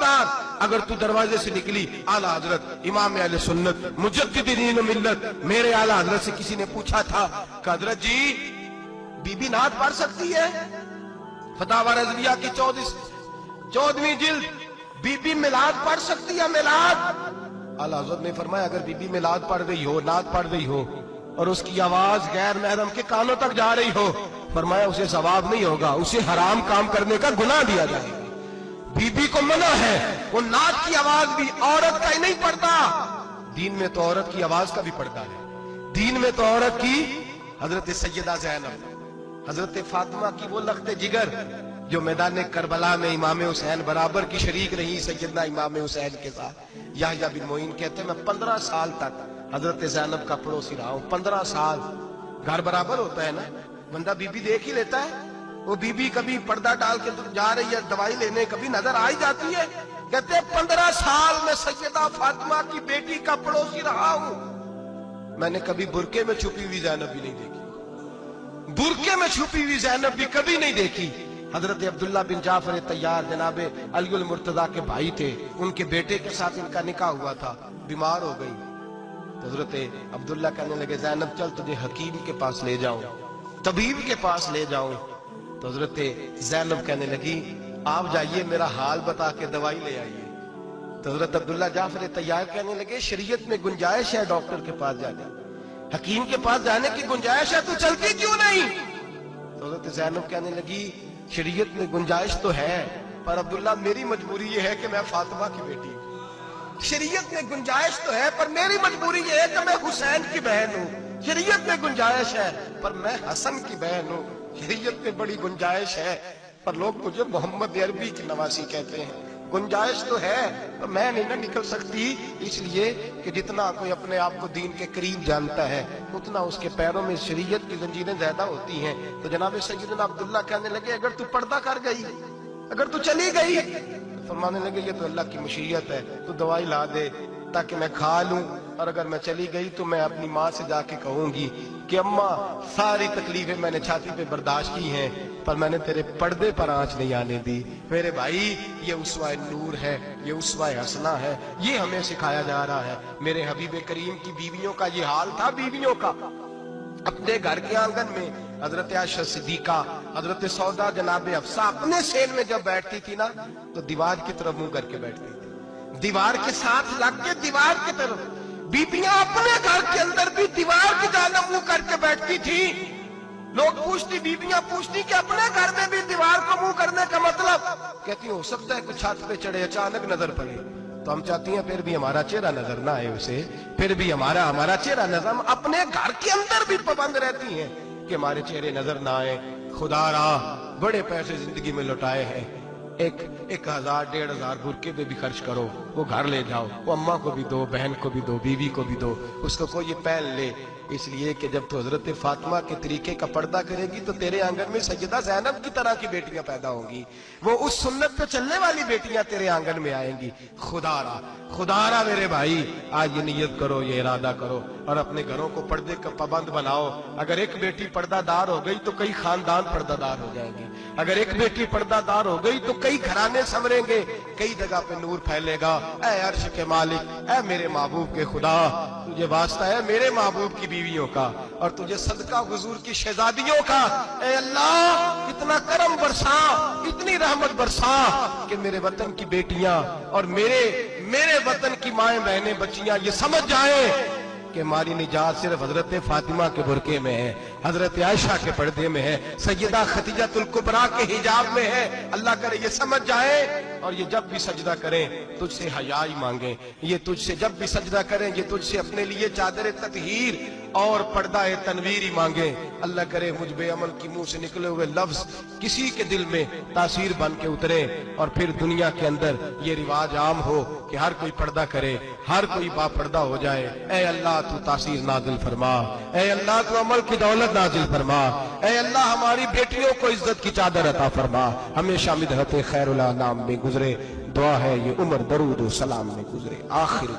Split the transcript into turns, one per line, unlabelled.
खबरदार अगर तू दरवाजे से निकली, आला हजरत इमाम अहले सुन्नत मुजद्दिदीन मिल्लत मेरे आला हजरत से किसी ने पूछा था कि हजरत जी बीबी नात पढ़ सकती है? फतावा रज़विया की 14वीं जिल्द, बीबी मिलाद पढ़ सकती है? मिलाद। आला हजरत ने फरमाया अगर बीबी मिलाद पढ़ रही हो, नात पढ़ रही हो और उसकी आवाज गैर महरम के कानों तक जा रही हो, फरमाया उसे सवाब नहीं होगा, उसे हराम काम करने का गुनाह दिया जाएगा। बीबी को मना है, वो नात की आवाज भी औरत का ही नहीं पड़ता, दीन में तो औरत की आवाज का भी पड़ता है। दीन में तो औरत की, हजरत सैयदा ज़ैनब, हजरत फातिमा की वो लख्ते जिगर जो मैदान करबला में इमाम हुसैन बराबर की शरीक रही सैयदना इमाम हुसैन के साथ। याह्या बिन मोइन कहते मैं 15 साल तक हजरत ज़ैनब का पड़ोसी रहा हूं। 15 साल, घर बराबर होता है ना, बंदा बीबी देख ही लेता है। वो बीबी कभी पर्दा डाल के जा रही है दवाई लेने, कभी नजर आ ही जाती है। कहते 15 साल में सैयदा फातिमा की बेटी का पड़ोसी रहा हूं, मैंने कभी बुरके में छुपी हुई ज़ैनब भी नहीं देखी, बुरके में छुपी हुई ज़ैनब भी कभी नहीं देखी। हजरत अब्दुल्ला बिन जाफर तैयार जनाबे अलीउल मुर्तजा के भाई थे, उनके बेटे के साथ इनका निकाह हुआ था, बीमार हो गई। तो हजरत अब्दुल्ला कहने लगे ज़ैनब चल तुझे हकीम के पास ले जाऊं, तबीब के पास ले जाऊं। तो हजरत ज़ैनब कहने लगी आप जाइए, मेरा हाल बता के दवाई ले आइए। तो हजरत अब्दुल्ला जाफर तैयार कहने लगे शरीयत में गुंजाइश है डॉक्टर के पास जाने, हकीम के पास जाने की गुंजाइश है, तू चलती क्यों नहीं? तो हजरत ज़ैनब कहने लगी शरीयत में गुंजाइश तो है, पर अब्दुल्ला मेरी मजबूरी ये है कि मैं फातिमा की बेटी हूं। शरीयत में गुंजाइश तो है पर मेरी मजबूरी ये है कि मैं हुसैन की बहन हूं। शरीयत में गुंजाइश है पर मैं हसन की बहन हूं। शरीयत में बड़ी गुंजाइश है पर लोग मुझे मोहम्मद अरबी की नवासी कहते हैं। गुंजाइश तो है पर मैं नहीं ना निकल सकती, इसलिए कि जितना कोई अपने आप को दीन के करीब जानता है उतना उसके पैरों में शरीयत की जंजीरें ज्यादा होती हैं। तो जनाब सैयदना अब्दुल्ला कहने लगे अगर तू पर्दा कर गई, अगर तू चली गई, तो फरमाने लगे ये तो अल्लाह की मशीयत है, तू दवाई ला दे ताकि मैं खा लूं, और अगर मैं चली गई तो मैं अपनी माँ से जाके कहूंगी कि अम्मा सारी तकलीफें मैंने छाती पे बर्दाश्त की हैं पर मैंने तेरे पर्दे पर आंच नहीं आने दी। मेरे भाई ये उसवा नूर है, ये उसवा हसना है, ये हमें सिखाया जा रहा है। मेरे हबीब करीम की बीवियों का ये हाल था, बीवियों का अपने घर के आंगन में हजरत आयशा सिद्दीका, हजरत सौदा जनाब हफ्सा अपने सेन में जब बैठती थी ना तो दीवार की तरफ मुंह करके बैठती थी, दीवार के साथ लग के दीवार की तरफ। बीबियां अपने घर के अंदर भी दीवार की जानब मुंह करके बैठती थी। लोग पूछती, बीबियां पूछती कि अपने घर में भी दीवार को मुंह करने का मतलब? कहती हो सकता है कुछ छत पे चढ़े अचानक नजर पड़े, तो हम चाहती हैं फिर भी हमारा चेहरा नजर ना आए उसे, फिर भी हमारा चेहरा नजर। हम अपने घर के अंदर भी पाबंद रहती हैं कि हमारे चेहरे नजर ना आए। खुदारा बड़े पैसे जिंदगी में लुटाए हैं, 1000 1500 बुरके पे भी खर्च करो, वो घर ले जाओ, वो अम्मा को भी दो, बहन को भी दो, बीवी को भी दो, उसको कोई ये पहन ले। इसलिए कि जब तो हजरत फातिमा के तरीके का पर्दा करेगी तो तेरे आंगन में सैयदा ज़ैनब की तरह की बेटियां पैदा होंगी, वो उस सुन्नत पे चलने वाली बेटियां तेरे आंगन में आएंगी। खुदारा मेरे भाई आज ये नियत करो, ये इरादा करो और अपने घरों को पर्दे का पाबंद बनाओ। अगर एक बेटी पर्दादार हो गई तो कई खानदान पर्दादार हो जाएंगे, अगर एक बेटी पर्दादार हो गई तो कई घराने संवरेंगे, कई जगह पे नूर फैलेगा। ऐ अर्श के मालिक, ऐ मेरे महबूब के खुदा, तुझे वास्ता है मेरे महबूब की बीवियों का और तुझे सदका हुजूर की शहजादियों का। ऐ अल्लाह इतना करम बरसा, इतनी रहमत बरसा कि मेरे वतन की बेटियां और मेरे वतन की माएं बहनें बच्चियां ये समझ जाए कि हमारी निजात सिर्फ हजरत फातिमा के बुरके में है, हजरत आयशा के पर्दे में है, सैयदा खदीजातुल कुबरा के हिजाब में है। अल्लाह करे ये समझ जाए और ये जब भी सजदा करें तुझसे हयाई मांगे, ये तुझसे जब भी सजदा करें ये तुझसे अपने लिए चादर ततहीर और पर्दा तनवीर ही मांगे। अल्लाह करे मुझ बेअमल की मुंह से निकले हुए लफ्ज किसी के दिल में तासीर बन के उतरे और फिर दुनिया के अंदर ये रिवाज आम हो कि हर कोई पर्दा करे, हर कोई बापर्दा हो जाए। ऐ अल्लाह तू तासीर नाजिल फरमा, ऐ अल्लाह तू अमल की दौलत नाजिल फरमा, ऐ अल्लाह हमारी बेटियों को इज्जत की चादर अता फरमा। हमेशा मिदहत खैरुल अनाम में गुजरे, दुआ है ये उम्र दरूद सलाम में गुजरे। आखिर